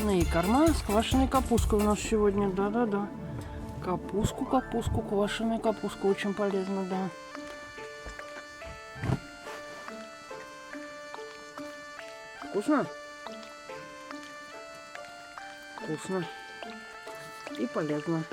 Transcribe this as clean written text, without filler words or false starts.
Мясные корма с квашеной капусткой у нас сегодня. Да-да-да. Капустку, квашеная капустка. Очень полезно, да. Вкусно? Вкусно. И полезно.